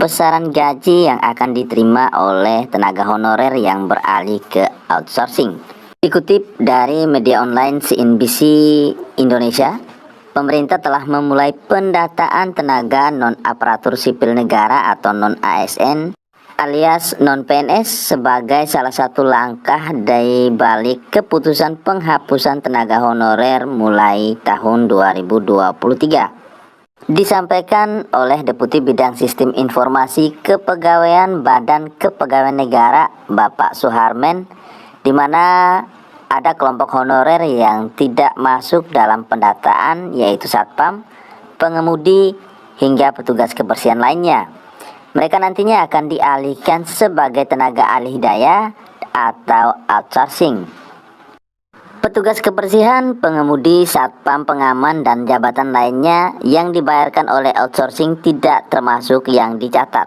besaran gaji yang akan diterima oleh tenaga honorer yang beralih ke outsourcing. Dikutip dari media online CNBC Indonesia, pemerintah telah memulai pendataan tenaga non-aparatur sipil negara atau non-ASN alias non-PNS sebagai salah satu langkah dari balik keputusan penghapusan tenaga honorer mulai tahun 2023. Disampaikan oleh Deputi Bidang Sistem Informasi Kepegawaian Badan Kepegawaian Negara Bapak Suharmen, di mana ada kelompok honorer yang tidak masuk dalam pendataan, yaitu satpam, pengemudi, hingga petugas kebersihan lainnya. Mereka nantinya akan dialihkan sebagai tenaga alih daya atau outsourcing. Petugas kebersihan, pengemudi, satpam, pengaman, dan jabatan lainnya yang dibayarkan oleh outsourcing tidak termasuk yang dicatat.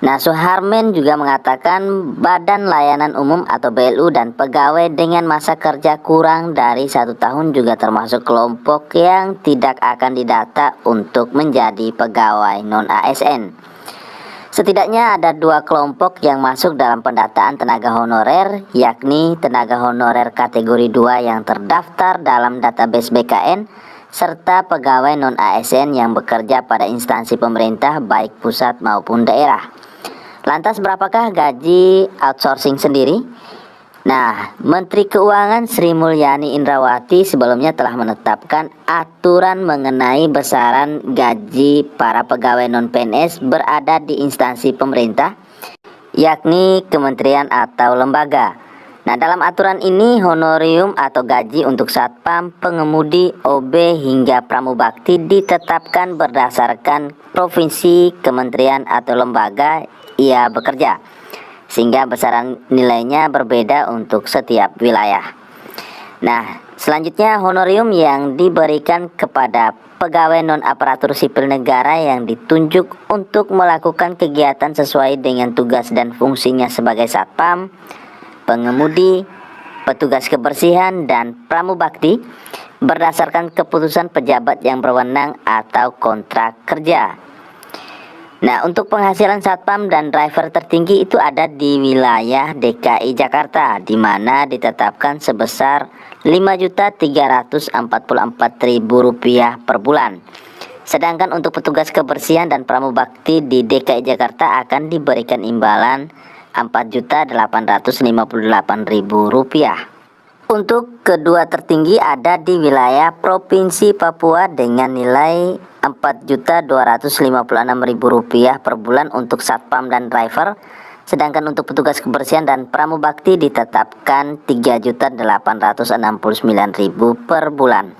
Nah, Suharmen juga mengatakan Badan Layanan Umum atau BLU dan pegawai dengan masa kerja kurang dari 1 tahun juga termasuk kelompok yang tidak akan didata untuk menjadi pegawai non-ASN. Setidaknya ada 2 kelompok yang masuk dalam pendataan tenaga honorer, yakni tenaga honorer kategori 2 yang terdaftar dalam database BKN, serta pegawai non-ASN yang bekerja pada instansi pemerintah baik pusat maupun daerah. Lantas berapakah gaji outsourcing sendiri? Nah, Menteri Keuangan Sri Mulyani Indrawati sebelumnya telah menetapkan aturan mengenai besaran gaji para pegawai non-PNS berada di instansi pemerintah, yakni kementerian atau lembaga. Nah, dalam aturan ini honorium atau gaji untuk satpam, pengemudi, OB hingga pramubakti ditetapkan berdasarkan provinsi, kementerian atau lembaga ia bekerja, sehingga besaran nilainya berbeda untuk setiap wilayah. Nah, selanjutnya honorium yang diberikan kepada pegawai non-aparatur sipil negara yang ditunjuk untuk melakukan kegiatan sesuai dengan tugas dan fungsinya sebagai satpam, pengemudi, petugas kebersihan, dan pramubakti berdasarkan keputusan pejabat yang berwenang atau kontrak kerja. Nah, untuk penghasilan satpam dan driver tertinggi itu ada di wilayah DKI Jakarta, di mana ditetapkan sebesar Rp5.344.000 per bulan. Sedangkan untuk petugas kebersihan dan pramubakti di DKI Jakarta akan diberikan imbalan Rp4.858.000. Untuk kedua tertinggi ada di wilayah Provinsi Papua dengan nilai Rp4.256.000 per bulan untuk satpam dan driver. Sedangkan untuk petugas kebersihan dan pramubakti ditetapkan Rp3.869.000 per bulan.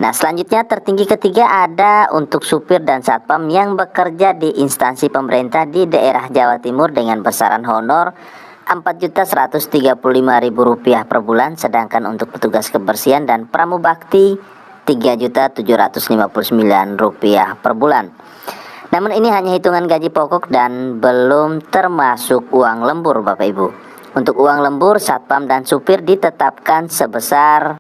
Nah, selanjutnya tertinggi ketiga ada untuk supir dan satpam yang bekerja di instansi pemerintah di daerah Jawa Timur dengan besaran honor Rp4.135.000 per bulan, sedangkan untuk petugas kebersihan dan pramubakti Rp3.759.000 per bulan. Namun ini hanya hitungan gaji pokok dan belum termasuk uang lembur, Bapak Ibu. Untuk uang lembur, satpam dan supir ditetapkan sebesar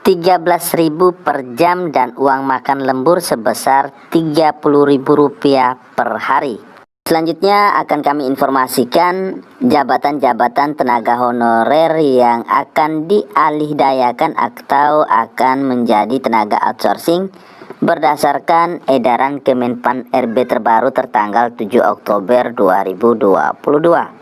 Rp13.000 per jam dan uang makan lembur sebesar Rp30.000 per hari. Selanjutnya akan kami informasikan jabatan-jabatan tenaga honorer yang akan dialihdayakan atau akan menjadi tenaga outsourcing berdasarkan edaran Kemenpan RB terbaru tertanggal 7 Oktober 2022.